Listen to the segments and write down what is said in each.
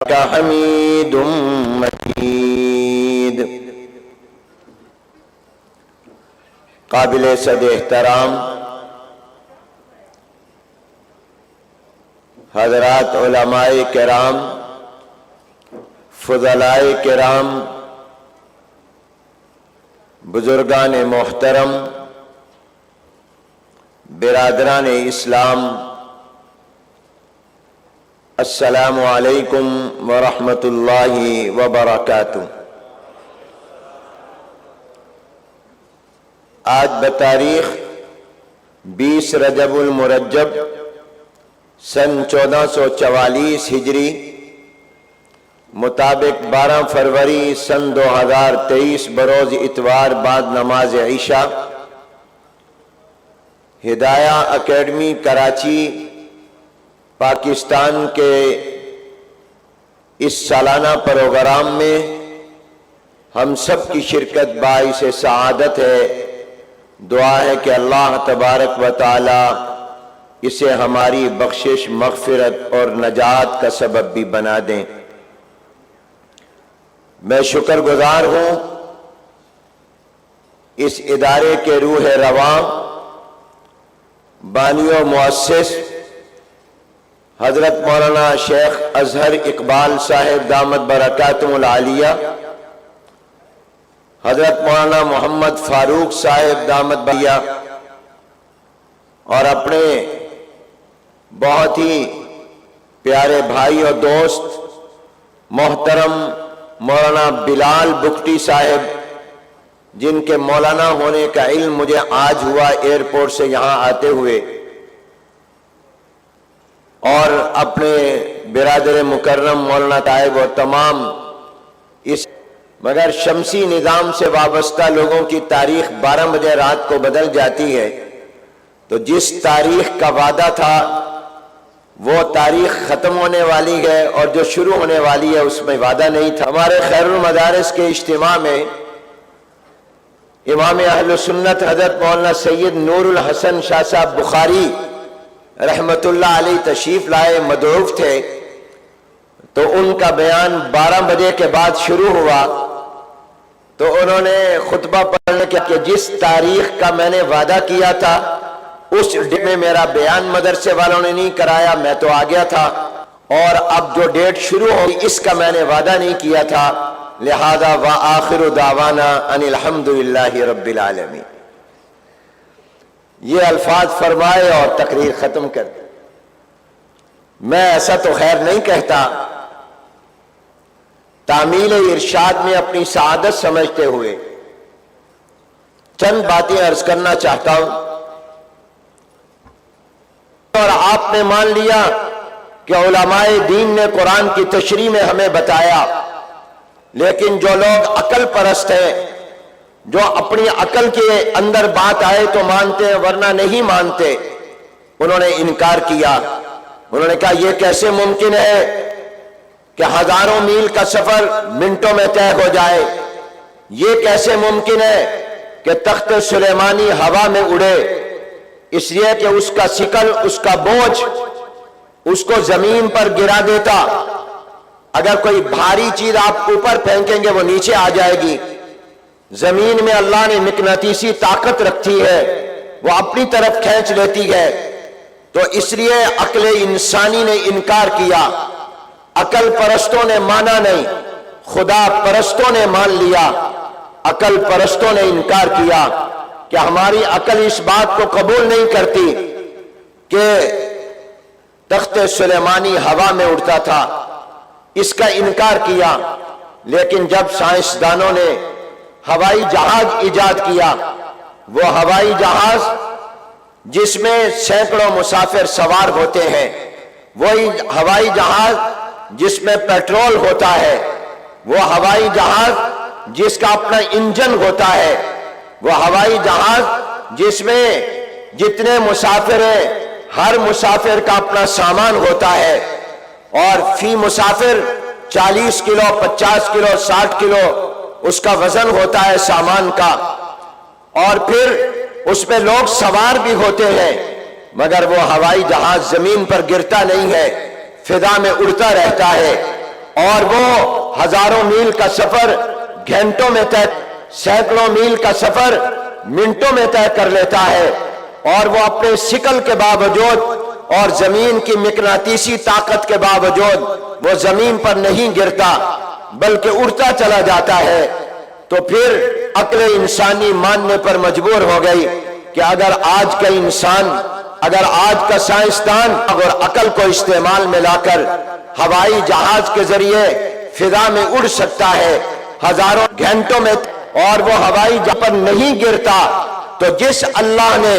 حمید مجید۔ قابل صد احترام حضرات علماء کرام، فضلاء کرام، بزرگان محترم، برادران اسلام، السلام علیکم ورحمۃ اللہ وبرکاتہ۔ آج بتاریخ 20 رجب المرجب سن 1444 ہجری مطابق 12 فروری سن 2023 بروز اتوار بعد نماز عشاء ہدایہ اکیڈمی کراچی پاکستان کے اس سالانہ پروگرام میں ہم سب کی شرکت باعث سعادت ہے۔ دعا ہے کہ اللہ تبارک و تعالی اسے ہماری بخشش، مغفرت اور نجات کا سبب بھی بنا دیں۔ میں شکر گزار ہوں اس ادارے کے روح رواں، بانی و مؤسس حضرت مولانا شیخ اظہر اقبال صاحب دامت برکاتہم العالیہ، حضرت مولانا محمد فاروق صاحب دامت برکاتہم اور اپنے بہت ہی پیارے بھائی اور دوست محترم مولانا بلال بکٹی صاحب، جن کے مولانا ہونے کا علم مجھے آج ہوا ایئرپورٹ سے یہاں آتے ہوئے، اور اپنے برادر مکرم مولانا طائب اور تمام اس مگر شمسی نظام سے وابستہ لوگوں کی تاریخ 12 بجے رات کو بدل جاتی ہے، تو جس تاریخ کا وعدہ تھا وہ تاریخ ختم ہونے والی ہے اور جو شروع ہونے والی ہے اس میں وعدہ نہیں تھا۔ ہمارے خیر المدارس کے اجتماع میں امام اہل سنت حضرت مولانا سید نور الحسن شاہ صاحب بخاری رحمت اللہ علیہ تشریف لائے، مدعو تھے، تو ان کا بیان 12 بجے کے بعد شروع ہوا، تو انہوں نے خطبہ پڑھنے کہ جس تاریخ کا میں نے وعدہ کیا تھا اس ڈیٹ میں میرا بیان مدرسے والوں نے نہیں کرایا، میں تو آ گیا تھا، اور اب جو ڈیٹ شروع ہوگی اس کا میں نے وعدہ نہیں کیا تھا، لہذا وآخر دعوانا ان الحمدللہ رب العالمین، یہ الفاظ فرمائے اور تقریر ختم کر دی۔ میں ایسا تو خیر نہیں کہتا، تعمیل ارشاد میں اپنی سعادت سمجھتے ہوئے چند باتیں عرض کرنا چاہتا ہوں۔ اور آپ نے مان لیا کہ علماء دین نے قرآن کی تشریح میں ہمیں بتایا، لیکن جو لوگ عقل پرست ہیں، جو اپنی عقل کے اندر بات آئے تو مانتے ہیں ورنہ نہیں مانتے، انہوں نے انکار کیا۔ انہوں نے کہا یہ کیسے ممکن ہے کہ ہزاروں میل کا سفر منٹوں میں طے ہو جائے؟ یہ کیسے ممکن ہے کہ تخت سلیمانی ہوا میں اڑے؟ اس لیے کہ اس کا ثقل، اس کا بوجھ اس کو زمین پر گرا دیتا۔ اگر کوئی بھاری چیز آپ اوپر پھینکیں گے وہ نیچے آ جائے گی۔ زمین میں اللہ نے مقناطیسی طاقت رکھی ہے، وہ اپنی طرف کھینچ لیتی ہے، تو اس لیے عقل انسانی نے انکار کیا، عقل پرستوں نے مانا نہیں، خدا پرستوں نے مان لیا، عقل پرستوں نے انکار کیا کہ ہماری عقل اس بات کو قبول نہیں کرتی کہ تخت سلیمانی ہوا میں اڑتا تھا، اس کا انکار کیا۔ لیکن جب سائنسدانوں نے ہوائی جہاز ایجاد کیا، وہ ہوائی جہاز جس میں سینکڑوں مسافر سوار ہوتے ہیں، وہی ہوائی جہاز جس میں پیٹرول ہوتا ہے، وہ ہوائی جہاز جس کا اپنا انجن ہوتا ہے، وہ ہوائی جہاز جس میں جتنے مسافر ہیں ہر مسافر کا اپنا سامان ہوتا ہے، اور فی مسافر 40 کلو، 50 کلو، 60 کلو اس کا وزن ہوتا ہے سامان کا، اور پھر اس میں لوگ سوار بھی ہوتے ہیں، مگر وہ ہوائی جہاز زمین پر گرتا نہیں ہے، فضا میں اڑتا رہتا ہے اور وہ ہزاروں میل کا سفر گھنٹوں میں طے، سینکڑوں میل کا سفر منٹوں میں طے کر لیتا ہے، اور وہ اپنے ثقل کے باوجود اور زمین کی مقناطیسی طاقت کے باوجود وہ زمین پر نہیں گرتا بلکہ اڑتا چلا جاتا ہے، تو پھر عقل انسانی ماننے پر مجبور ہو گئی کہ اگر آج کا انسان، اگر آج کا سائنسدان اگر عقل کو استعمال میں لا کر ہوائی جہاز کے ذریعے فضا میں اڑ سکتا ہے ہزاروں گھنٹوں میں، اور وہ ہوائی جہاز پر نہیں گرتا، تو جس اللہ نے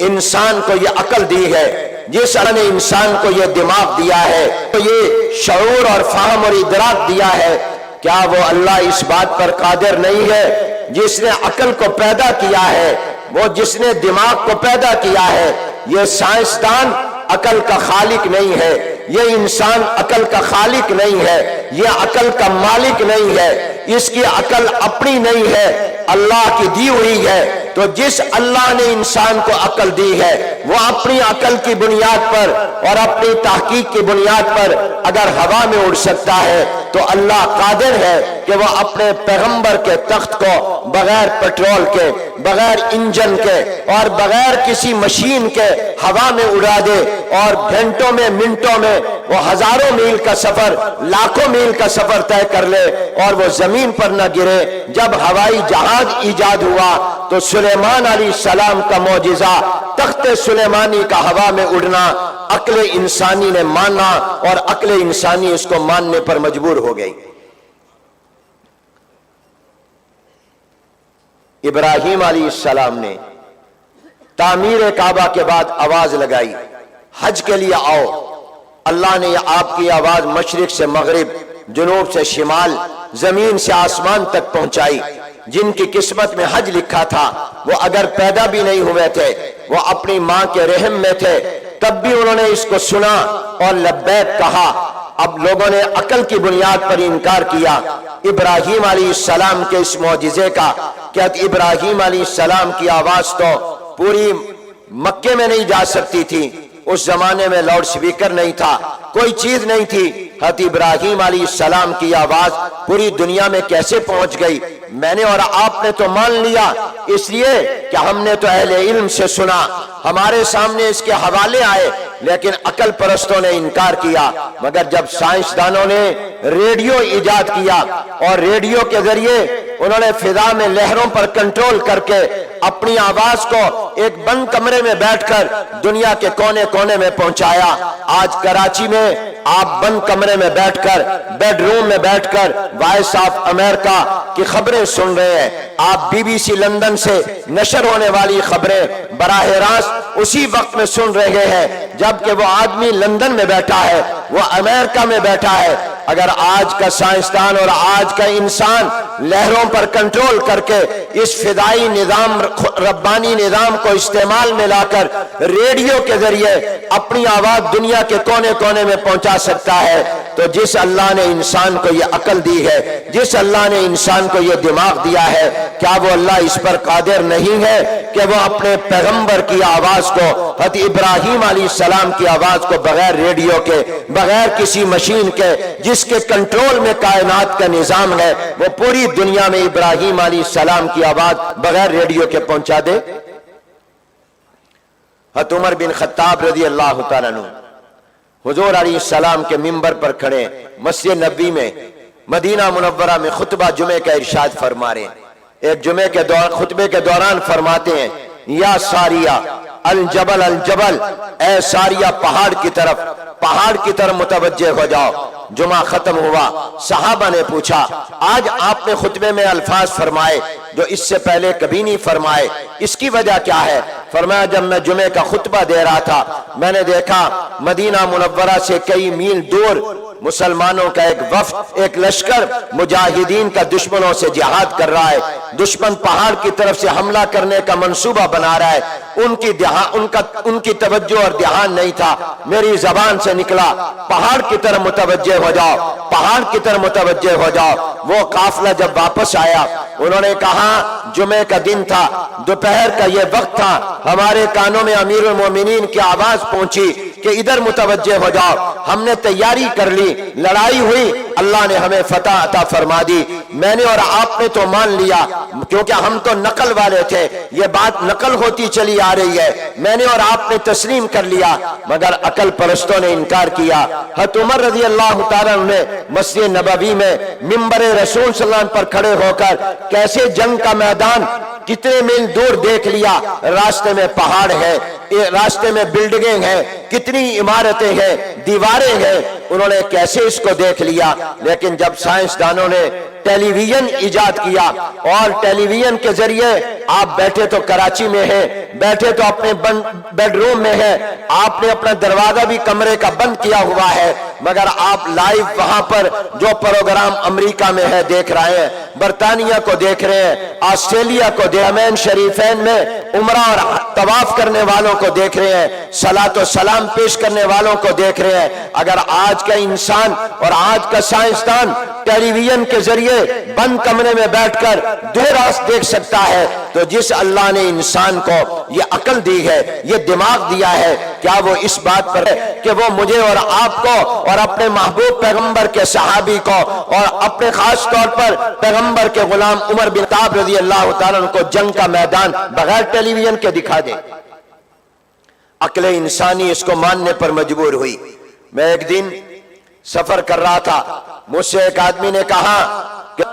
انسان کو یہ عقل دی ہے، جس اللہ نے انسان کو یہ دماغ دیا ہے، تو یہ شعور اور فہم اور ادراک دیا ہے، کیا وہ اللہ اس بات پر قادر نہیں ہے؟ جس نے عقل کو پیدا کیا ہے، وہ جس نے دماغ کو پیدا کیا ہے، یہ سائنسدان عقل کا خالق نہیں ہے، یہ انسان عقل کا خالق نہیں ہے، یہ عقل کا مالک نہیں ہے، اس کی عقل اپنی نہیں ہے، اللہ کی دی ہوئی ہے۔ تو جس اللہ نے انسان کو عقل دی ہے، وہ اپنی عقل کی بنیاد پر اور اپنی تحقیق کی بنیاد پر اگر ہوا میں اڑ سکتا ہے، تو اللہ قادر ہے کہ وہ اپنے پیغمبر کے تخت کو بغیر پیٹرول کے، بغیر انجن کے اور بغیر کسی مشین کے ہوا میں اڑا دے، اور گھنٹوں میں، منٹوں میں وہ ہزاروں میل کا سفر، لاکھوں میل کا سفر طے کر لے اور وہ زمین پر نہ گرے۔ جب ہوائی جہاز ایجاد ہوا تو سلیمان علیہ السلام کا معجزہ، تخت سلیمانی کا ہوا میں اڑنا، عقل انسانی نے مانا اور عقل انسانی اس کو ماننے پر مجبور ہو گئی۔ ابراہیم علیہ السلام نے تعمیر کعبہ کے بعد آواز لگائی، حج کے لیے آؤ۔ اللہ نے آپ کی آواز مشرق سے مغرب، جنوب سے شمال، زمین سے آسمان تک پہنچائی۔ جن کی قسمت میں حج لکھا تھا وہ اگر پیدا بھی نہیں ہوئے تھے، وہ اپنی ماں کے رحم میں تھے، تب بھی انہوں نے اس کو سنا اور لبیک کہا۔ اب لوگوں نے عقل کی بنیاد پر انکار کیا ابراہیم علیہ السلام کے اس معجزے کا، کہ ابراہیم علیہ السلام کی آواز تو پوری مکے میں نہیں جا سکتی تھی، اس زمانے میں لاؤڈ سپیکر نہیں تھا، کوئی چیز نہیں تھی، حضرت ابراہیم علیہ السلام کی آواز پوری دنیا میں کیسے پہنچ گئی؟ میں نے اور آپ نے تو مان لیا اس لیے کہ ہم نے تو اہل علم سے سنا، ہمارے سامنے اس کے حوالے آئے، لیکن عقل پرستوں نے انکار کیا۔ مگر جب سائنسدانوں نے ریڈیو ایجاد کیا اور ریڈیو کے ذریعے انہوں نے فضا میں لہروں پر کنٹرول کر کے اپنی آواز کو ایک بند کمرے میں بیٹھ کر دنیا کے کونے کونے میں پہنچایا۔ آج کراچی میں آپ بند کمرے میں بیٹھ کر، بیڈ روم میں بیٹھ کر وائس آف امریکہ کی خبریں سن رہے ہیں، آپ بی بی سی لندن سے نشر ہونے والی خبریں براہ راست اسی وقت میں سن رہے ہیں جبکہ وہ آدمی لندن میں بیٹھا ہے، وہ امریکہ میں بیٹھا ہے۔ اگر آج کا سائنسدان اور آج کا انسان لہروں پر کنٹرول کر کے اس فضائی نظام، ربانی نظام کو استعمال میں لا کر ریڈیو کے ذریعے اپنی آواز دنیا کے کونے کونے میں پہنچا سکتا ہے، تو جس اللہ نے انسان کو یہ عقل دی ہے، جس اللہ نے انسان کو یہ دماغ دیا ہے، کیا وہ اللہ اس پر قادر نہیں ہے کہ وہ اپنے پیغمبر کی آواز کو، حضرت ابراہیم علیہ السلام کی آواز کو بغیر ریڈیو کے، بغیر کسی مشین کے، جس کے کنٹرول میں کائنات کا نظام ہے، وہ پوری دنیا میں ابراہیم علیہ السلام کی آواز بغیر ریڈیو کے پہنچا دے؟ حضرت عمر بن خطاب رضی اللہ تعالیٰ عنہ حضور علیہ السلام کے منبر پر کھڑے مسجد نبوی میں مدینہ منورہ میں خطبہ جمعے کا ارشاد فرما رہے ہیں۔ ایک جمعے کے خطبے کے دوران فرماتے ہیں، یا ساریہ الجبل الجبل، اے ساریہ پہاڑ کی طرف متوجہ ہو جاؤ۔ جمعہ ختم ہوا، صحابہ نے پوچھا آج آپ نے خطبے میں الفاظ فرمائے جو اس سے پہلے کبھی نہیں فرمائے، اس کی وجہ کیا ہے؟ فرمایا جب میں جمعے کا خطبہ دے رہا تھا میں نے دیکھا مدینہ منورہ سے کئی میل دور مسلمانوں کا ایک وفد، ایک لشکر مجاہدین کا دشمنوں سے جہاد کر رہا ہے، دشمن پہاڑ کی طرف سے حملہ کرنے کا منصوبہ بنا رہا ہے، ان کی توجہ اور دھیان نہیں تھا، میری زبان سے نکلا پہاڑ کی طرف متوجہ ہو جاؤ، پہاڑ کی طرف متوجہ ہو جاؤ۔ وہ قافلہ جب واپس آیا انہوں نے کہا جمعے کا دن تھا، دوپہر کا یہ وقت تھا، ہمارے کانوں میں امیر المومنین کی آواز پہنچی کہ ادھر متوجہ ہو جاؤ، ہم نے تیاری کر لی، لڑائی ہوئی، اللہ نے ہمیں فتح عطا فرما دی۔ میں نے اور آپ نے تو مان لیا، کیونکہ ہم تو نقل والے تھے، یہ بات نقل ہوتی چلی آ رہی ہے، میں نے اور آپ نے تسلیم کر لیا، مگر عقل پرستوں نے انکار کیا۔ حضرت عمر رضی اللہ تعالیٰ عنہ نے مسجد نبوی میں منبر رسول صلی اللہ علیہ وسلم پر کھڑے ہو کر کیسے جنگ کا میدان کتنے میل دور دیکھ لیا، راستے میں پہاڑ ہے، راستے میں بلڈنگیں ہیں، کتنی عمارتیں ہیں، دیواریں ہیں، انہوں نے کیسے اس کو دیکھ لیا۔ لیکن جب سائنسدانوں نے ٹیلی ویژن ایجاد کیا، اور ٹیلی ویژن کے ذریعے آپ بیٹھے تو کراچی میں ہیں، بیٹھے تو اپنے بیڈ روم میں ہیں، آپ نے اپنا دروازہ بھی کمرے کا بند کیا ہوا ہے، مگر آپ لائیو وہاں پر جو پروگرام امریکہ میں ہے دیکھ رہے ہیں، برطانیہ کو دیکھ رہے ہیں، آسٹریلیا کو حرمین شریفین میں عمرہ اور طواف کرنے والوں کو دیکھ رہے ہیں، صلاۃ و سلام پیش کرنے والوں کو دیکھ رہے ہیں۔ اگر آج کا انسان اور آج کا سائنسدان ٹیلی ویژن کے ذریعے بند کمرے میں بیٹھ کر دور راست دیکھ سکتا ہے، تو جس اللہ نے انسان کو یہ عقل دی ہے، یہ دماغ دیا ہے، کیا وہ اس بات پر ہے کہ وہ مجھے اور آپ کو اور اپنے محبوب پیغمبر کے صحابی کو اور اپنے خاص طور پر پیغمبر کے غلام عمر بن خطاب رضی اللہ تعالیٰ عنہ کو جنگ کا میدان بغیر ٹیلی ویژن کے دکھا دے؟ عقل انسانی اس کو ماننے پر مجبور ہوئی۔ میں ایک دن سفر کر رہا تھا، مجھ سے ایک آدمی نے کہا کہ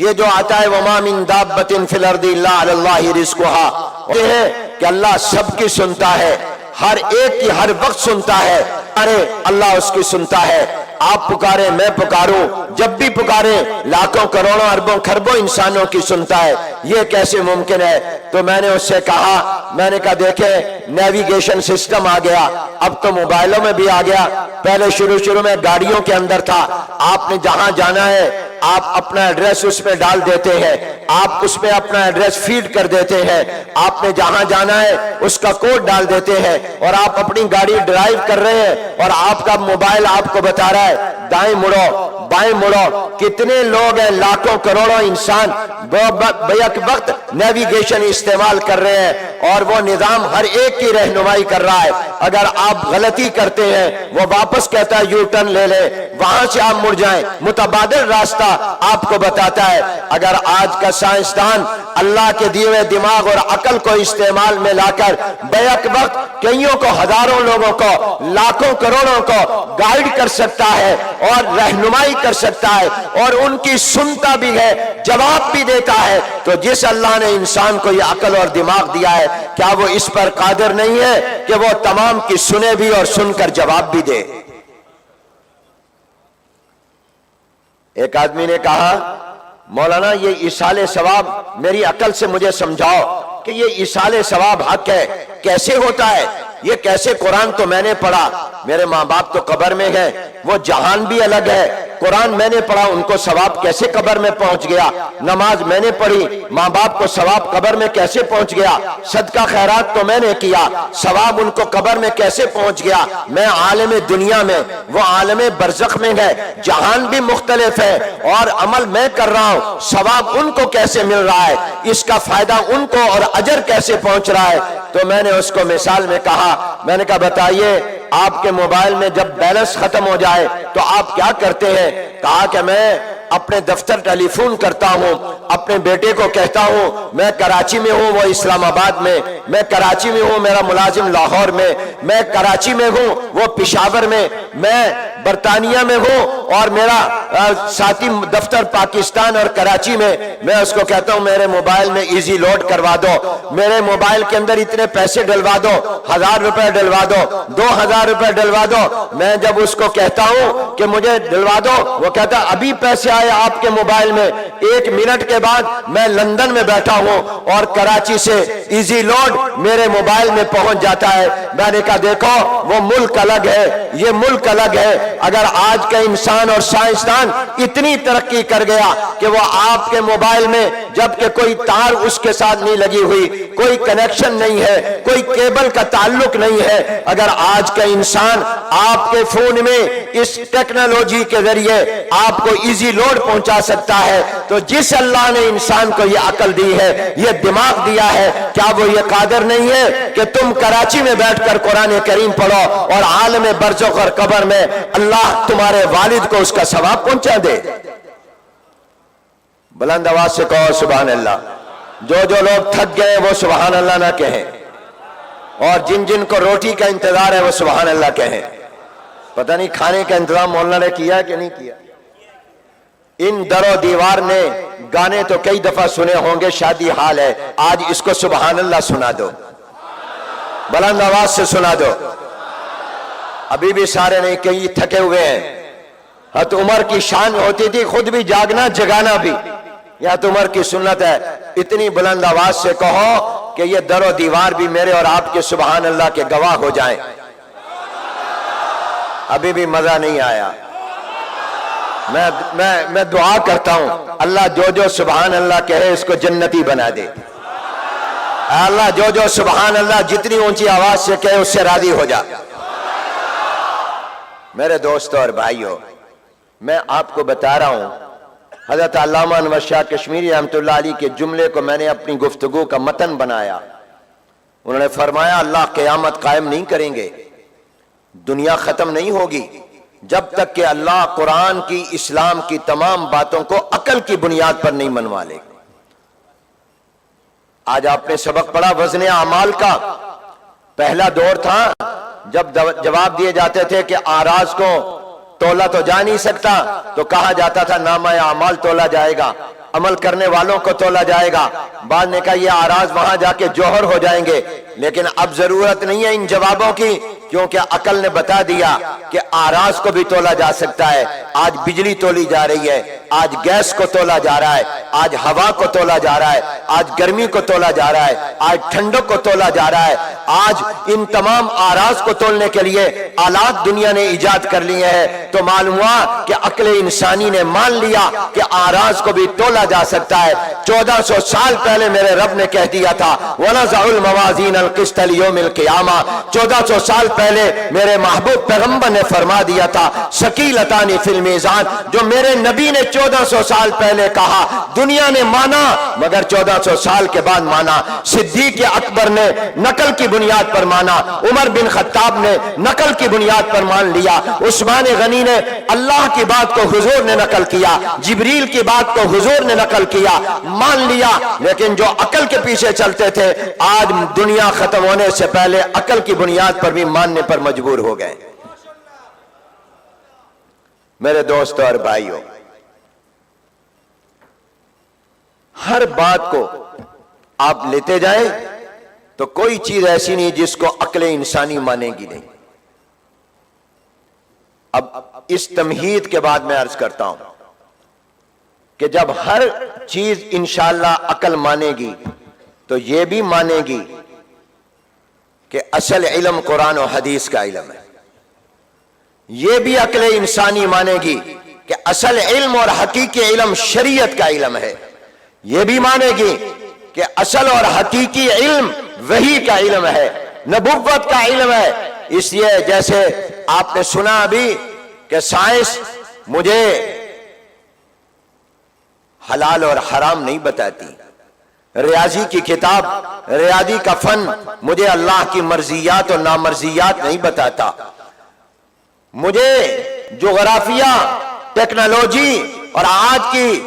یہ جو آتا ہے وَمَا مِن دَابَّةٍ فِي الْأَرْضِ إِلَّا عَلَى اللَّهِ رِزْقُهَا، یہ ہے کہ اللہ سب کی سنتا ہے، ہر ایک کی ہر وقت سنتا ہے، ارے اللہ اس کی سنتا ہے۔ آپ پکاریں، میں پکاروں، جب بھی پکاریں لاکھوں کروڑوں اربوں خربوں انسانوں کی سنتا ہے، یہ کیسے ممکن ہے؟ تو میں نے اس سے کہا، میں نے کہا دیکھیں نیویگیشن سسٹم آ گیا، اب تو موبائلوں میں بھی آ گیا، پہلے شروع میں گاڑیوں کے اندر تھا، آپ نے جہاں جانا ہے آپ اپنا ایڈریس اس پہ ڈال دیتے ہیں، آپ اس پہ اپنا ایڈریس فیڈ کر دیتے ہیں، آپ نے جہاں جانا ہے اس کا کوڈ ڈال دیتے ہیں، اور آپ اپنی گاڑی ڈرائیو کر رہے ہیں اور آپ کا موبائل آپ کو بتا رہا ہے دائیں مڑو بائیں مڑو۔ کتنے لوگ ہیں، لاکھوں کروڑوں انسان بیک وقت نیویگیشن استعمال کر رہے ہیں، اور وہ نظام ہر ایک کی رہنمائی کر رہا ہے۔ اگر آپ غلطی کرتے ہیں وہ واپس کہتا ہے یو ٹرن لے لیں، وہاں سے آپ مڑ جائیں، متبادل راستہ آپ کو بتاتا ہے۔ اگر آج کا سائنسدان اللہ کے دیے ہوئے دماغ اور عقل کو استعمال میں لا کر بیک وقت کئیوں کو، ہزاروں لوگوں کو، لاکھوں کروڑوں کو گائیڈ کر سکتا ہے اور رہنمائی کر سکتا ہے اور ان کی سنتا بھی ہے، جواب بھی دیتا ہے، تو جس اللہ نے انسان کو یہ عقل اور دماغ دیا ہے، کیا وہ اس پر قادر نہیں ہے کہ وہ تمام کی سنے بھی اور سن کر جواب بھی دے؟ ایک آدمی نے کہا مولانا یہ ایصال ثواب میری عقل سے مجھے سمجھاؤ کہ یہ ایصال ثواب حق ہے، کیسے ہوتا ہے یہ؟ کیسے؟ قرآن تو میں نے پڑھا، میرے ماں باپ تو قبر میں ہیں، وہ جہان بھی الگ ہے، قرآن میں نے پڑھا، ان کو ثواب کیسے قبر میں پہنچ گیا؟ نماز میں نے پڑھی، ماں باپ کو ثواب قبر میں کیسے پہنچ گیا؟ صدقہ خیرات تو میں نے کیا، ثواب ان کو قبر میں کیسے پہنچ گیا؟ میں عالم دنیا میں، وہ عالم برزخ میں ہے، جہان بھی مختلف ہے، اور عمل میں کر رہا ہوں، ثواب ان کو کیسے مل رہا ہے؟ اس کا فائدہ ان کو اور اجر کیسے پہنچ رہا ہے؟ تو میں نے اس کو مثال میں کہا، میں نے کہا بتائیے آپ کے موبائل میں جب بیلنس ختم ہو جائے تو آپ کیا کرتے ہیں؟ کہا کہ میں اپنے دفتر ٹیلی فون کرتا ہوں، اپنے بیٹے کو کہتا ہوں میں کراچی میں ہوں، وہ اسلام آباد میں، میں کراچی میں ہوں، میرا ملازم لاہور میں، میں کراچی میں ہوں، وہ پشاور میں، میں برطانیہ میں ہوں، اور میرا ساتھی دفتر پاکستان اور کراچی میں۔ میں اس کو کہتا ہوں میرے موبائل میں ایزی لوڈ کروا دو، میرے موبائل کے اندر اتنے پیسے ڈلوا دو، 1000 روپے ڈلوا دو، 2000 روپے ڈلوا دو۔ میں جب اس کو کہتا ہوں کہ مجھے ڈلوا دو، وہ کہتا ابھی پیسے آئے آپ کے موبائل میں، 1 منٹ کے بعد میں لندن میں بیٹھا ہوں اور کراچی سے ایزی لوڈ میرے موبائل میں پہنچ جاتا ہے۔ میں نے کہا دیکھو وہ ملک الگ ہے، یہ ملک الگ ہے۔ اگر آج کا انسان سائنسدان اور سائنسدان اتنی ترقی کر گیا کہ وہ آپ کے موبائل میں جبکہ کوئی تار اس کے ساتھ نہیں لگی ہوئی، کوئی کنیکشن نہیں ہے، کوئی کیبل کا تعلق نہیں ہے، اگر آج کا انسان آپ کے فون میں اس ٹیکنالوجی کے ذریعے آپ کو ایزی لوڈ پہنچا سکتا ہے، تو جس اللہ نے انسان کو یہ عقل دی ہے، یہ دماغ دیا ہے، کیا وہ یہ قادر نہیں ہے کہ تم کراچی میں بیٹھ کر قرآن کریم پڑھو اور عالم برزخ اور قبر میں اللہ تمہارے والد کو اس کا ثواب پہنچا دے؟ بلند آواز سے کہو سبحان اللہ۔ جو لوگ تھک گئے وہ سبحان اللہ نہ کہیں، اور جن کو روٹی کا انتظار ہے وہ سبحان اللہ کہیں۔ پتہ نہیں کھانے کا انتظام مولانا نے کیا کہ نہیں کیا؟ ان در و دیوار نے گانے تو کئی دفعہ سنے ہوں گے، شادی حال ہے، آج اس کو سبحان اللہ سنا دو، بلند آواز سے سنا دو۔ ابھی بھی سارے نہیں، کئی تھکے ہوئے ہیں۔ حضرت عمر کی شان ہوتی تھی خود بھی جاگنا جگانا بھی، یہ حضرت عمر کی سنت ہے۔ اتنی بلند آواز سے کہو کہ یہ در و دیوار بھی میرے اور آپ کے سبحان اللہ کے گواہ ہو جائیں۔ ابھی بھی مزہ نہیں آیا۔ میں دعا کرتا ہوں اللہ جو سبحان اللہ کہے اس کو جنتی بنا دے۔ اللہ جو سبحان اللہ جتنی اونچی آواز سے کہے اس سے راضی ہو جا۔ میرے دوستوں اور بھائیوں، میں آپ کو بتا رہا ہوں، حضرت علامہ انور شاہ کشمیری رحمۃ اللہ علیہ کے جملے کو میں نے اپنی گفتگو کا متن بنایا۔ انہوں نے فرمایا اللہ قیامت قائم نہیں کریں گے، دنیا ختم نہیں ہوگی جب تک کہ اللہ قرآن کی، اسلام کی تمام باتوں کو عقل کی بنیاد پر نہیں منوا لے۔ آج آپ نے سبق پڑھا وزن اعمال کا۔ پہلا دور تھا جب جواب دیے جاتے تھے کہ آراز کو تولا تو جا نہیں سکتا، تو کہا جاتا تھا نامہ اعمال تولا جائے گا، عمل کرنے والوں کو تولا جائے گا۔ بعد نے کہا یہ آراز وہاں جا کے جوہر ہو جائیں گے۔ لیکن اب ضرورت نہیں ہے ان جوابوں کی، کیونکہ عقل نے بتا دیا کہ آراز کو بھی تولا جا سکتا ہے۔ آج بجلی تولی جا رہی ہے، آج گیس کو تولا جا رہا ہے، آج ہوا کو تولا جا رہا ہے، آج گرمی کو تولا جا رہا ہے، آج ٹھنڈک کو تولا جا رہا ہے۔ آج ان تمام آراز کو تولنے کے لیے آلات دنیا نے ایجاد کر لیے ہیں، تو معلوم ہوا کہ عقل انسانی نے مان لیا کہ آراز کو بھی تولا جا سکتا ہے۔ 1400 سال پہلے میرے رب نے کہہ دیا تھا وَنَزَعُ الْمَوَازِينَ الْقِسْطَ لِيَوْمِ الْقِيَامَةِ۔ 1400 سال پہلے میرے محبوب پیغمبر نے فرما دیا تھا ثقیلتان فی المیزان۔ جو میرے نبی نے 1400 سال پہلے کہا، دنیا نے مانا مگر 1400 سال کے بعد مانا۔ صدیق اکبر نے نقل کی بنیاد پر مانا، عمر بن خطاب نے نقل کی بنیاد پر مان لیا، عثمان غنی نے اللہ کی بات کو حضور نے نقل کیا، جبریل کی بات کو حضور نے نقل کیا، مان لیا۔ لیکن جو عقل کے پیچھے چلتے تھے آج دنیا ختم ہونے سے پہلے عقل کی بنیاد پر بھی ماننے پر مجبور ہو گئے۔ میرے دوستوں اور بھائیوں، ہر بات کو آپ لیتے جائیں تو کوئی چیز ایسی نہیں جس کو عقل انسانی مانے گی نہیں۔ اب اس تمہید کے بعد میں عرض کرتا ہوں کہ جب ہر چیز انشاءاللہ عقل مانے گی تو یہ بھی مانے گی کہ اصل علم قرآن و حدیث کا علم ہے۔ یہ بھی عقل انسانی مانے گی کہ اصل علم اور حقیقی علم شریعت کا علم ہے۔ یہ بھی مانے گی کہ اصل اور حقیقی علم وحی کا علم ہے، نبوت کا علم ہے۔ اس لیے جیسے آپ نے سنا ابھی کہ سائنس مجھے حلال اور حرام نہیں بتاتی، ریاضی کی کتاب، ریاضی کا فن مجھے اللہ کی مرضیات اور نامرضیات نہیں بتاتا، مجھے جغرافیہ، ٹیکنالوجی اور آج کی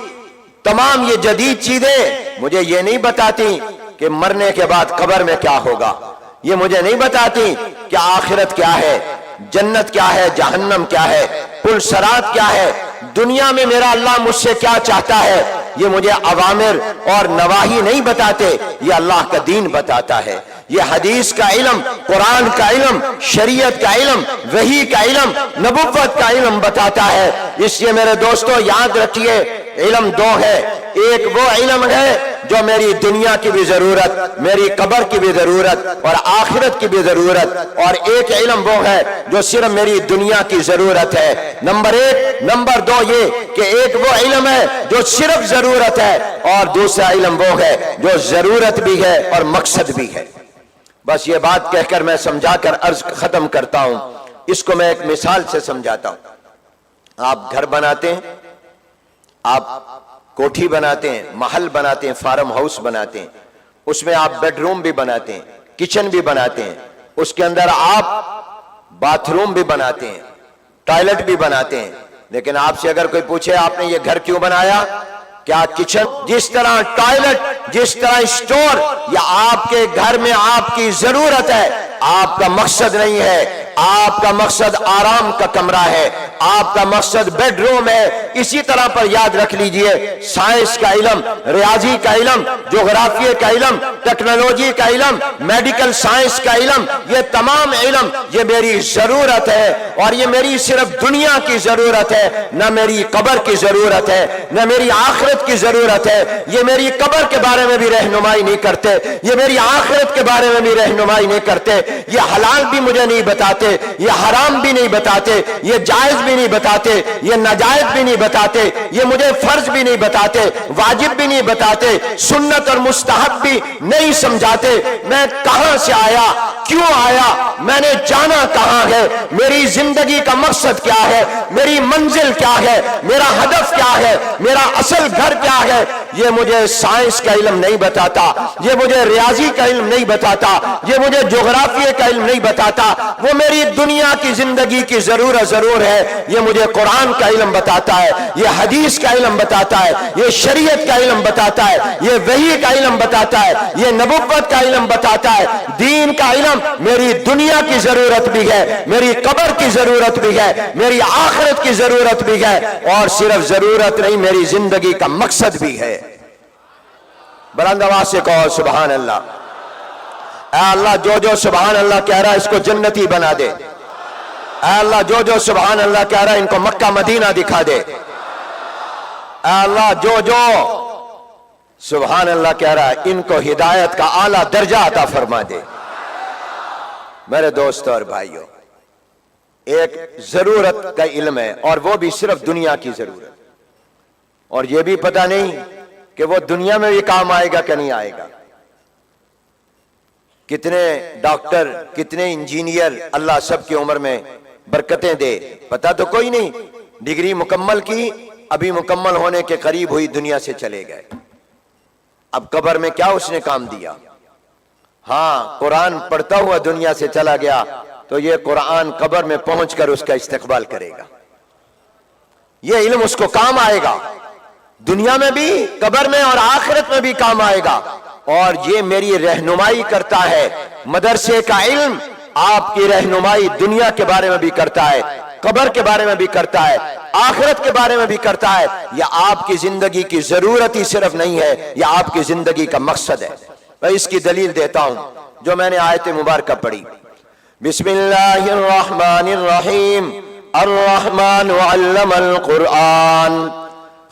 تمام یہ جدید چیزیں مجھے یہ نہیں بتاتی کہ مرنے کے بعد قبر میں کیا ہوگا، یہ مجھے نہیں بتاتی کہ آخرت کیا ہے، جنت کیا ہے، جہنم کیا ہے، پل صراط کیا ہے، دنیا میں میرا اللہ مجھ سے کیا چاہتا ہے، یہ مجھے اوامر اور نواہی نہیں بتاتے، یہ اللہ کا دین بتاتا ہے۔ یہ حدیث کا علم، قرآن کا علم، شریعت کا علم، وحی کا علم، نبوت کا علم بتاتا ہے۔ اس لیے میرے دوستو یاد رکھیے علم دو ہے، ایک وہ علم ہے جو میری دنیا کی بھی ضرورت، میری قبر کی بھی ضرورت اور آخرت کی بھی ضرورت، اور ایک علم وہ ہے جو صرف میری دنیا کی ضرورت ہے، نمبر ایک۔ نمبر دو یہ کہ ایک وہ علم ہے جو صرف ضرورت ہے، اور دوسرا علم وہ ہے جو ضرورت بھی ہے اور مقصد بھی ہے۔ بس یہ بات کہہ کر میں سمجھا کر عرض ختم کرتا ہوں۔ اس کو میں ایک مثال سے سمجھاتا ہوں۔ آپ گھر بناتے ہیں، آپ کوٹھی بناتے ہیں، محل بناتے ہیں، فارم ہاؤس بناتے ہیں، اس میں آپ بیڈ روم بھی بناتے ہیں، کچن بھی بناتے ہیں، اس کے اندر آپ باتھ روم بھی بناتے ہیں، ٹوائلٹ بھی بناتے ہیں، لیکن آپ سے اگر کوئی پوچھے آپ نے یہ گھر کیوں بنایا، کیا کچن جس طرح ٹوائلٹ جس طرح اسٹور یا آپ کے گھر میں آپ کی ضرورت ہے، آپ کا مقصد نہیں ہے، آپ کا مقصد آرام کا کمرہ ہے، آپ کا مقصد بیڈ روم ہے۔ اسی طرح پر یاد رکھ لیجئے، سائنس کا علم، ریاضی کا علم، جغرافیے کا علم، ٹیکنالوجی کا علم، میڈیکل سائنس کا علم، یہ تمام علم یہ میری ضرورت ہے، اور یہ میری صرف دنیا کی ضرورت ہے، نہ میری قبر کی ضرورت ہے، نہ میری آخرت کی ضرورت ہے۔ یہ میری قبر کے بارے میں بھی رہنمائی نہیں کرتے، یہ میری آخرت کے بارے میں بھی رہنمائی نہیں کرتے، یہ حلال بھی مجھے نہیں بتاتے، یہ حرام بھی نہیں بتاتے، یہ جائز بھی نہیں بتاتے، یہ ناجائز بھی نہیں بتاتے، یہ مجھے فرض بھی نہیں بتاتے، واجب بھی نہیں بتاتے، سنت اور مستحب بھی نہیں سمجھاتے۔ میں کہاں سے آیا، کیوں آیا، میں نے جانا کہاں ہے، میری زندگی کا مقصد کیا ہے، میری منزل کیا ہے، میرا ہدف کیا ہے، میرا اصل گھر کیا ہے، یہ مجھے سائنس کا علم نہیں بتاتا، یہ مجھے ریاضی کا علم نہیں بتاتا، یہ مجھے جغرافیے کا علم نہیں بتاتا۔ وہ میری دنیا کی زندگی کی ضرورت ضرور ہے، یہ مجھے قرآن کا علم بتاتا ہے، یہ حدیث کا علم بتاتا ہے، یہ شریعت کا علم بتاتا ہے، یہ وحی کا علم بتاتا ہے، یہ نبوت کا علم بتاتا ہے۔ دین کا علم میری دنیا کی ضرورت بھی ہے، میری قبر کی ضرورت بھی ہے، میری آخرت کی ضرورت بھی ہے، اور صرف ضرورت نہیں میری زندگی کا مقصد بھی ہے۔ بلند آواز سے کہو سبحان اللہ۔ اے اللہ جو جو سبحان اللہ کہہ رہا ہے اس کو جنتی بنا دے۔ اے اللہ جو جو سبحان اللہ کہہ رہا ہے ان کو مکہ مدینہ دکھا دے۔ اے اللہ جو جو سبحان اللہ کہہ رہا ہے ان کو ہدایت کا اعلیٰ درجہ عطا فرما دے۔ میرے دوستوں اور بھائیوں، ایک ضرورت کا علم ہے، اور وہ بھی صرف دنیا کی ضرورت، اور یہ بھی پتہ نہیں کہ وہ دنیا میں بھی کام آئے گا کہ نہیں آئے گا۔ کتنے ڈاکٹر، کتنے انجینئر، اللہ سب کی عمر میں برکتیں دے، پتہ تو کوئی نہیں، ڈگری مکمل کی، ابھی مکمل ہونے کے قریب ہوئی، دنیا سے چلے گئے۔ اب قبر میں کیا اس نے کام دیا؟ ہاں قرآن پڑھتا ہوا دنیا سے چلا گیا تو یہ قرآن قبر میں پہنچ کر اس کا استقبال کرے گا، یہ علم اس کو کام آئے گا، دنیا میں بھی، قبر میں اور آخرت میں بھی کام آئے گا، اور یہ میری رہنمائی کرتا ہے۔ مدرسے کا علم آپ کی رہنمائی دنیا کے بارے میں بھی کرتا ہے، قبر کے بارے میں بھی کرتا ہے، آخرت کے بارے میں بھی کرتا ہے۔ یہ آپ کی زندگی کی ضرورت ہی صرف نہیں ہے، یہ آپ کی زندگی کا مقصد ہے۔ میں اس کی دلیل دیتا ہوں جو میں نے آیت مبارکہ پڑھی۔ بسم اللہ الرحمن الرحیم، الرحمن علم القرآن،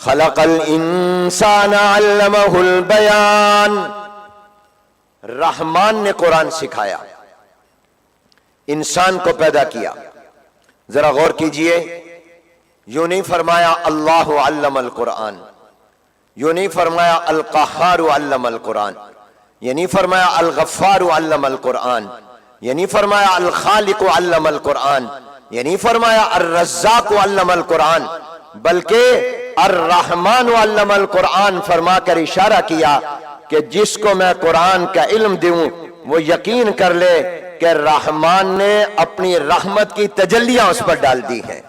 خلق الانسان علمہ البیان۔ رحمان نے قرآن سکھایا، انسان کو پیدا کیا۔ ذرا غور کیجئے، یوں نہیں فرمایا اللہ علم القرآن، یوں نہیں فرمایا القہار علم القرآن، یہ نہیں فرمایا الغفار علم القرآن، یہ نہیں فرمایا الخالق علم القرآن، یہ نہیں فرمایا الرزاق علم القرآن، بلکہ الرحمن علم القرآن فرما کر اشارہ کیا کہ جس کو میں قرآن کا علم دوں وہ یقین کر لے کہ رحمان نے اپنی رحمت کی تجلیاں اس پر ڈال دی ہیں۔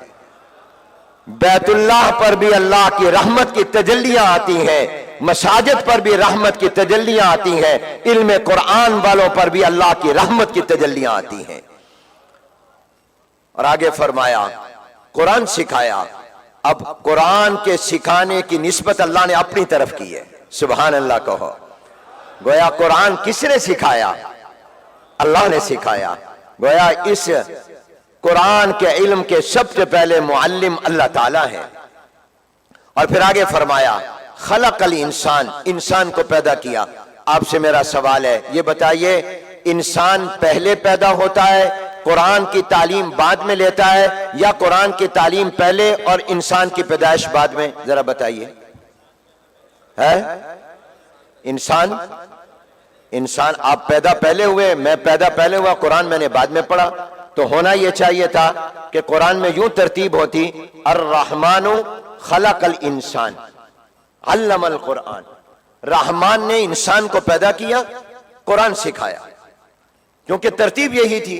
بیت اللہ پر بھی اللہ کی رحمت کی تجلیاں آتی ہیں، مساجد پر بھی رحمت کی تجلیاں آتی ہیں، علم قرآن والوں پر بھی اللہ کی رحمت کی تجلیاں آتی ہیں۔ اور آگے فرمایا قرآن سکھایا، اب قرآن کے سکھانے کی نسبت اللہ نے اپنی طرف کی ہے، سبحان اللہ کہو۔ گویا قرآن کس نے سکھایا؟ اللہ نے سکھایا۔ گویا اس قرآن کے علم کے سب سے پہلے معلم اللہ تعالیٰ ہے۔ اور پھر آگے فرمایا خلق الانسان، انسان کو پیدا کیا۔ آپ سے میرا سوال ہے، یہ بتائیے انسان پہلے پیدا ہوتا ہے، قرآن کی تعلیم بعد میں لیتا ہے، یا قرآن کی تعلیم پہلے اور انسان کی پیدائش بعد میں؟ ذرا بتائیے۔ ہے انسان آپ پیدا پہلے ہوئے، میں پیدا پہلے ہوا، قرآن میں نے بعد میں پڑھا۔ تو ہونا یہ چاہیے تھا کہ قرآن میں یوں ترتیب ہوتی، الرحمن خلق الانسان علم القرآن، رحمان نے انسان کو پیدا کیا، قرآن سکھایا، کیونکہ ترتیب یہی تھی۔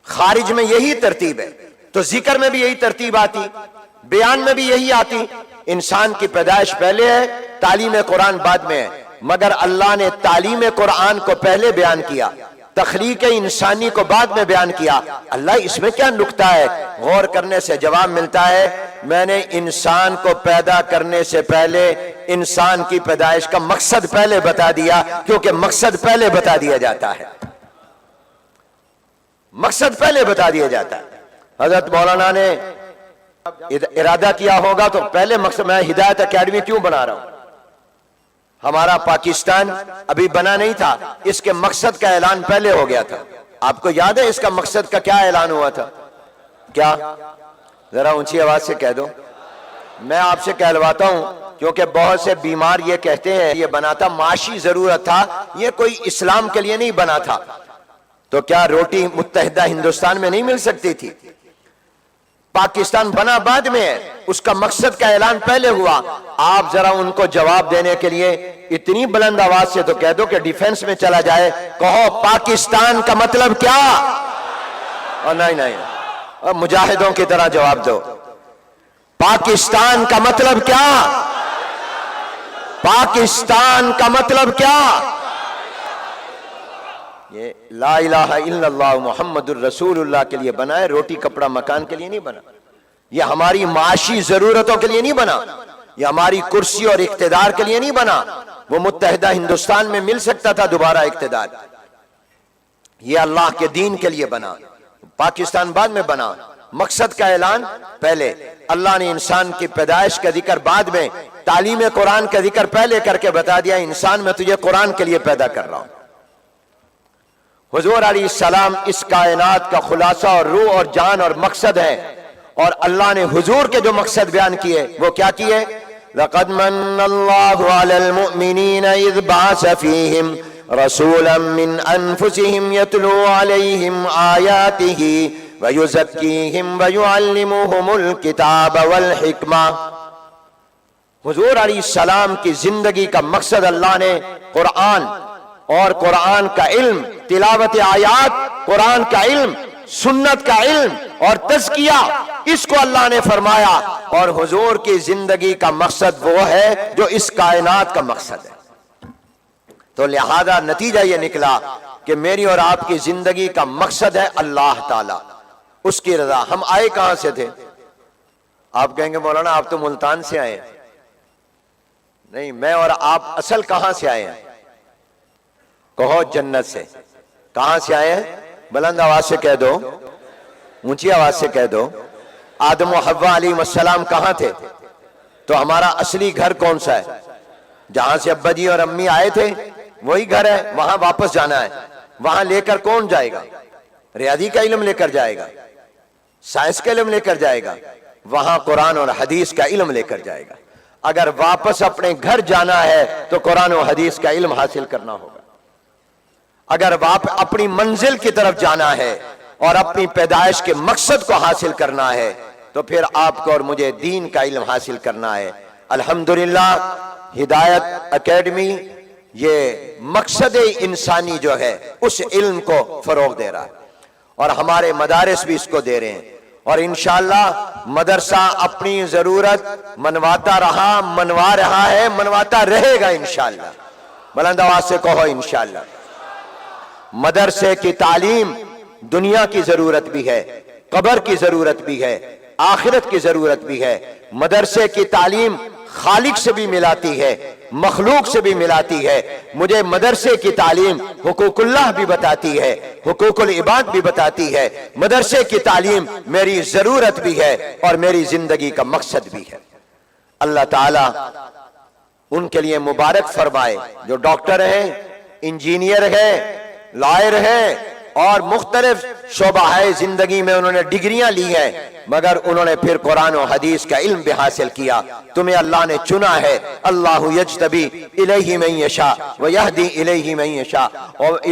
خارج میں یہی ترتیب ہے تو ذکر میں بھی یہی ترتیب آتی، بیان میں بھی یہی آتی۔ انسان کی پیدائش پہلے ہے، تعلیم قرآن بعد میں ہے، مگر اللہ نے تعلیم قرآن کو پہلے بیان کیا، تخلیق انسانی کو بعد میں بیان کیا۔ اللہ اس میں کیا نکتہ ہے؟ غور کرنے سے جواب ملتا ہے، میں نے انسان کو پیدا کرنے سے پہلے انسان کی پیدائش کا مقصد پہلے بتا دیا، کیونکہ مقصد پہلے بتا دیا جاتا ہے، مقصد پہلے بتا دیا جاتا ہے۔ حضرت مولانا نے ارادہ کیا ہوگا تو پہلے مقصد، میں ہدایت اکیڈمی کیوں بنا رہا ہوں؟ ہمارا پاکستان ابھی بنا نہیں تھا، اس کے مقصد کا اعلان پہلے ہو گیا تھا۔ آپ کو یاد ہے اس کا مقصد کا کیا اعلان ہوا تھا؟ کیا؟ ذرا اونچی آواز سے کہہ دو۔ میں آپ سے کہلواتا ہوں، کیونکہ بہت سے بیمار یہ کہتے ہیں یہ بنا تھا معاشی ضرورت تھا، یہ کوئی اسلام کے لیے نہیں بنا تھا۔ تو کیا روٹی متحدہ ہندوستان میں نہیں مل سکتی تھی؟ پاکستان بنا بعد میں ہے، اس کا مقصد کا اعلان پہلے ہوا۔ آپ ذرا ان کو جواب دینے کے لیے اتنی بلند آواز سے تو کہہ دو کہ ڈیفنس میں چلا جائے، کہو پاکستان کا مطلب کیا؟ اور نہیں، اور مجاہدوں کی طرح جواب دو، پاکستان کا مطلب کیا؟ پاکستان کا مطلب کیا؟ یہ لا الہ الا اللہ محمد الرسول اللہ کے لیے بنا ہے، روٹی کپڑا مکان کے لیے نہیں بنا، یہ ہماری معاشی ضرورتوں کے لیے نہیں بنا، یہ ہماری کرسی اور اقتدار کے لیے نہیں بنا۔ وہ متحدہ ہندوستان میں مل سکتا تھا دوبارہ اقتدار، یہ اللہ کے دین کے لیے بنا، پاکستان بعد میں بنا، مقصد کا اعلان پہلے۔ اللہ نے انسان کی پیدائش کا ذکر بعد میں، تعلیم قرآن کا ذکر پہلے کر کے بتا دیا، انسان میں تجھے قرآن کے لیے پیدا کر رہا ہوں۔ حضور علیہ السلام اس کائنات کا خلاصہ اور روح اور جان اور مقصد ہے، اور اللہ نے حضور کے جو مقصد بیان کیے وہ کیا کیے؟ لَقَدْ مَنَّ اللَّهُ عَلَى الْمُؤْمِنِينَ إِذْ بَعَثَ فِيهِمْ رَسُولًا مِّنْ أَنفُسِهِمْ يَتْلُو عَلَيْهِمْ آيَاتِهِ وَيُزَكِّيهِمْ وَيُعَلِّمُهُمُ الْكِتَابَ وَالْحِكْمَةَ۔ حضور علیہ السلام کی زندگی کا مقصد اللہ نے قرآن اور قرآن کا علم، تلاوت آیات، قرآن کا علم، سنت کا علم اور تزکیہ، اس کو اللہ نے فرمایا، اور حضور کی زندگی کا مقصد وہ ہے جو اس کائنات کا مقصد ہے۔ تو لہذا نتیجہ یہ نکلا کہ میری اور آپ کی زندگی کا مقصد ہے اللہ تعالیٰ، اس کی رضا۔ ہم آئے کہاں سے تھے؟ آپ کہیں گے مولانا آپ تو ملتان سے آئے ہیں۔ نہیں، میں اور آپ اصل کہاں سے آئے ہیں؟ کہو جنت سے۔ کہاں سے آئے ہیں؟ بلند آواز سے کہہ دو، اونچی آواز سے کہہ دو۔ آدم و حوا علیہ السلام کہاں تھے؟ تو ہمارا اصلی گھر کون سا ہے؟ جہاں سے ابا جی اور امی آئے تھے وہی گھر ہے، وہاں واپس جانا ہے۔ وہاں لے کر کون جائے گا؟ ریاضی کا علم لے کر جائے گا، سائنس کا علم لے کر جائے گا، وہاں قرآن اور حدیث کا علم لے کر جائے گا۔ اگر واپس اپنے گھر جانا ہے تو قرآن و حدیث کا علم حاصل کرنا ہوگا۔ اگر اپنی منزل کی طرف جانا ہے اور اپنی پیدائش کے مقصد کو حاصل کرنا ہے تو پھر آپ کو اور مجھے دین کا علم حاصل کرنا ہے۔ الحمدللہ ہدایت اکیڈمی یہ مقصد انسانی جو ہے اس علم کو فروغ دے رہا ہے، اور ہمارے مدارس بھی اس کو دے رہے ہیں، اور انشاءاللہ مدرسہ اپنی ضرورت منواتا رہا، منوا رہا ہے، منواتا رہے گا انشاءاللہ۔ بلند آواز سے کہو انشاءاللہ۔ مدرسے کی تعلیم دنیا کی ضرورت بھی ہے، قبر کی ضرورت بھی ہے، آخرت کی ضرورت بھی ہے۔ مدرسے کی تعلیم خالق سے بھی ملاتی ہے، مخلوق سے بھی ملاتی ہے۔ مجھے مدرسے کی تعلیم حقوق اللہ بھی بتاتی ہے، حقوق العباد بھی بتاتی ہے۔ مدرسے کی تعلیم میری ضرورت بھی ہے اور میری زندگی کا مقصد بھی ہے۔ اللہ تعالی ان کے لیے مبارک فرمائے جو ڈاکٹر ہیں، انجینئر ہیں، لائر ہیں اور مختلف شعبہ زندگی میں انہوں نے ڈگریاں لی ہیں، مگر انہوں نے پھر قرآن و حدیث کا علم بھی حاصل کیا۔ تمہیں اللہ نے چنا ہے، اللہ یجتبی الیہ من یشاء ویہدی الیہ من یشاء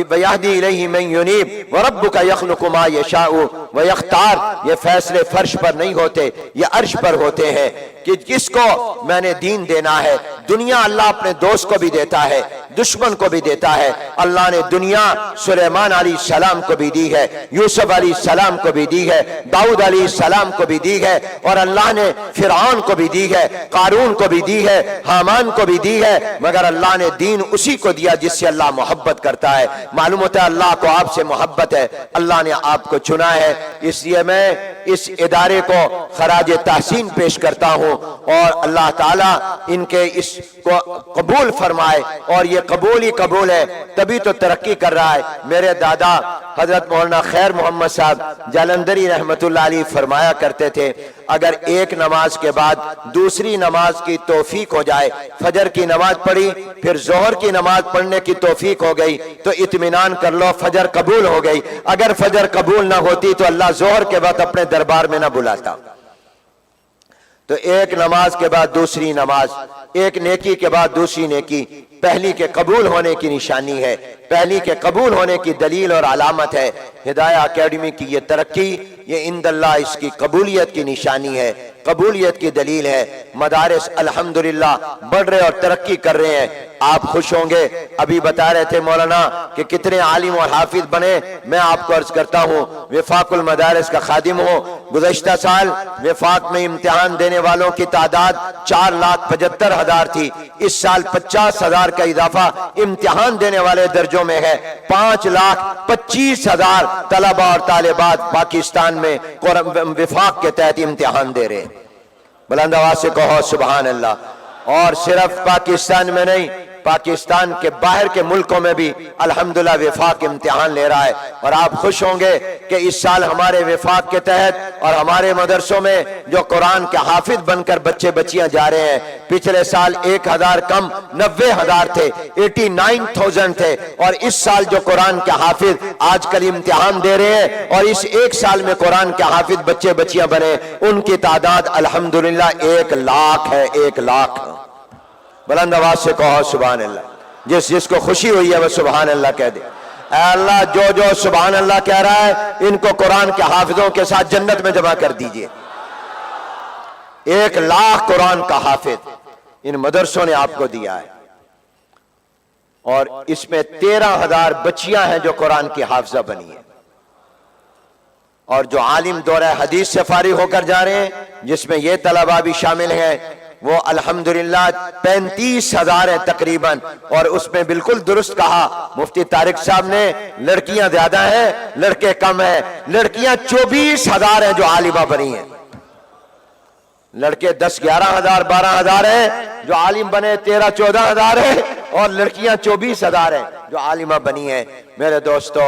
ویہدی الیہ من ینیب وربک یخلق ما یشاء ویختار۔ یہ فیصلے فرش پر نہیں ہوتے، یہ عرش پر ہوتے ہیں کہ کس کو میں نے دین دینا ہے۔ دنیا اللہ اپنے دوست کو بھی دیتا ہے، دشمن کو بھی دیتا ہے۔ اللہ نے دنیا سلیمان علیہ السلام کو بھی دی ہے، یوسف علیہ السلام کو بھی دی ہے، داؤد علیہ السلام کو بھی دی ہے، اور اللہ نے فرعون کو بھی دی ہے، قارون کو بھی دی ہے، حامان کو بھی دی ہے، مگر اللہ نے دین اسی کو دیا جس سے اللہ محبت کرتا ہے۔ معلوم ہوتا ہے اللہ کو آپ سے محبت ہے، اللہ نے آپ کو چنا ہے۔ اس لیے میں اس ادارے کو خراج تحسین پیش کرتا ہوں، اور اللہ تعالیٰ ان کے اس کو قبول فرمائے، اور یہ قبول ہی قبول ہے، تبھی تو ترقی کر رہا ہے۔ میرے دادا حضرت مولانا خیر محمد صاحب جالندری رحمت اللہ علیہ فرمایا کرتے تھے، اگر ایک نماز کے بعد دوسری نماز کی توفیق ہو جائے، فجر کی نماز پڑھی پھر ظہر کی نماز پڑھنے کی توفیق ہو گئی تو اطمینان کر لو فجر قبول ہو گئی۔ اگر فجر قبول نہ ہوتی تو اللہ ظہر کے بعد اپنے دربار میں نہ بلاتا۔ تو ایک نماز کے بعد دوسری نماز، ایک نیکی کے بعد دوسری نیکی، پہلی کے قبول ہونے کی نشانی ہے، پہلی کے قبول ہونے کی دلیل اور علامت ہے۔ ہدایہ اکیڈمی کی یہ ترقی، یہ عند اللہ اس کی قبولیت کی نشانی ہے، قبولیت کی دلیل ہے۔ مدارس الحمدللہ بڑھ رہے اور ترقی کر رہے ہیں، آپ خوش ہوں گے۔ ابھی بتا رہے تھے مولانا کہ کتنے عالم اور حافظ بنے۔ میں آپ کو عرض کرتا ہوں وفاق المدارس کا خادم ہوں، گزشتہ سال وفاق میں امتحان دینے والوں کی تعداد 4,75,000 تھی، اس سال 50,000 کا اضافہ امتحان دینے والے درجوں میں ہے۔ 5,25,000 طلبہ اور طالبات پاکستان میں وفاق کے تحت امتحان دے رہے ہیں۔ بلند آواز سے کہو سبحان اللہ۔ اور صرف پاکستان میں نہیں، پاکستان کے باہر کے ملکوں میں بھی الحمدللہ وفاق امتحان لے رہا ہے۔ اور آپ خوش ہوں گے کہ اس سال ہمارے وفاق کے تحت اور ہمارے مدرسوں میں جو قرآن کے حافظ بن کر بچے بچیاں جا رہے ہیں، پچھلے سال 1,000 کم 90,000 تھے، 89,000 تھے، اور اس سال جو قرآن کے حافظ آج کل امتحان دے رہے ہیں اور اس ایک سال میں قرآن کے حافظ بچے بچیاں بنے، ان کی تعداد الحمدللہ 1,00,000 ہے، 1,00,000۔ بلند آواز سے کہو سبحان اللہ۔ جس کو خوشی ہوئی ہے وہ سبحان اللہ کہہ دے۔ اے اللہ جو سبحان اللہ کہہ رہا ہے ان کو قرآن کے حافظوں کے ساتھ جنت میں جمع کر دیجئے۔ 1,00,000 قرآن کا حافظ ان مدرسوں نے آپ کو دیا ہے، اور اس میں 13,000 بچیاں ہیں جو قرآن کی حافظہ بنی ہیں، اور جو عالم دورہ حدیث سے فارغ ہو کر جا رہے ہیں جس میں یہ طلبہ بھی شامل ہیں، وہ الحمدللہ 35,000 ہیں تقریباً۔ اور اس میں بالکل درست کہا مفتی طارق صاحب نے، لڑکیاں زیادہ ہیں لڑکے کم ہیں۔ لڑکیاں 24,000 ہیں جو عالمہ بنی ہیں، لڑکے 10-11,000 12,000 ہیں جو عالم بنے، 13-14,000 ہیں، اور لڑکیاں 24,000 ہیں جو عالمہ بنی ہیں۔ میرے دوستو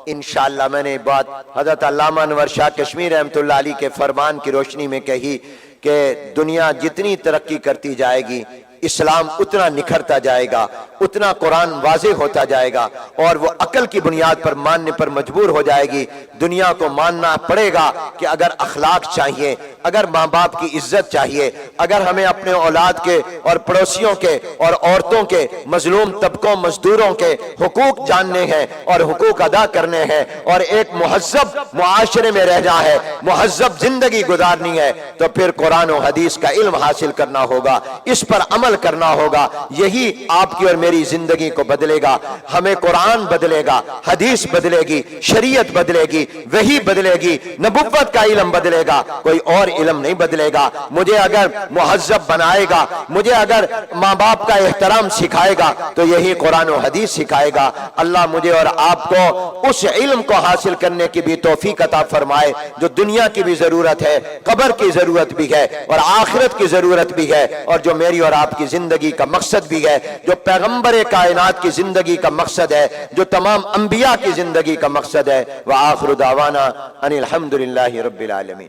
انشاءاللہ میں نے بات حضرت علامہ انور شاہ کشمیر رحمۃ اللہ علیہ کے فرمان کی روشنی میں کہی کہ دنیا جتنی ترقی کرتی جائے گی اسلام اتنا نکھرتا جائے گا، اتنا قرآن واضح ہوتا جائے گا، اور وہ عقل کی بنیاد پر ماننے پر مجبور ہو جائے گی۔ دنیا کو ماننا پڑے گا کہ اگر اخلاق چاہیے، اگر ماں باپ کی عزت چاہیے، اگر ہمیں اپنے اولاد کے اور پڑوسیوں کے اور عورتوں کے، مظلوم طبقوں مزدوروں کے حقوق جاننے ہیں اور حقوق ادا کرنے ہیں، اور ایک مہذب معاشرے میں رہنا ہے، مہذب زندگی گزارنی ہے، تو پھر قرآن و حدیث کا علم حاصل کرنا ہوگا، اس پر عمل کرنا ہوگا۔ یہی آپ کی اور میری زندگی کو بدلے گا۔ ہمیں قرآن بدلے گا، حدیث بدلے گی، شریعت بدلے گی، وحی بدلے گی، نبوت کا علم بدلے گا، کوئی اور علم نہیں بدلے گا۔ مجھے اگر مہذب بنائے گا، مجھے اگر ماں باپ کا احترام سکھائے گا تو یہی قرآن و حدیث سکھائے گا۔ اللہ مجھے اور آپ کو اس علم کو حاصل کرنے کی بھی توفیق عطا فرمائے جو دنیا کی بھی ضرورت ہے، قبر کی ضرورت بھی ہے، اور آخرت کی ضرورت بھی ہے، اور جو میری اور آپ کی زندگی کا مقصد بھی ہے، جو پیغمبر کائنات کی زندگی کا مقصد ہے، جو تمام انبیاء کی زندگی کا مقصد ہے۔ وآخر دعوانا ان الحمدللہ رب العالمین۔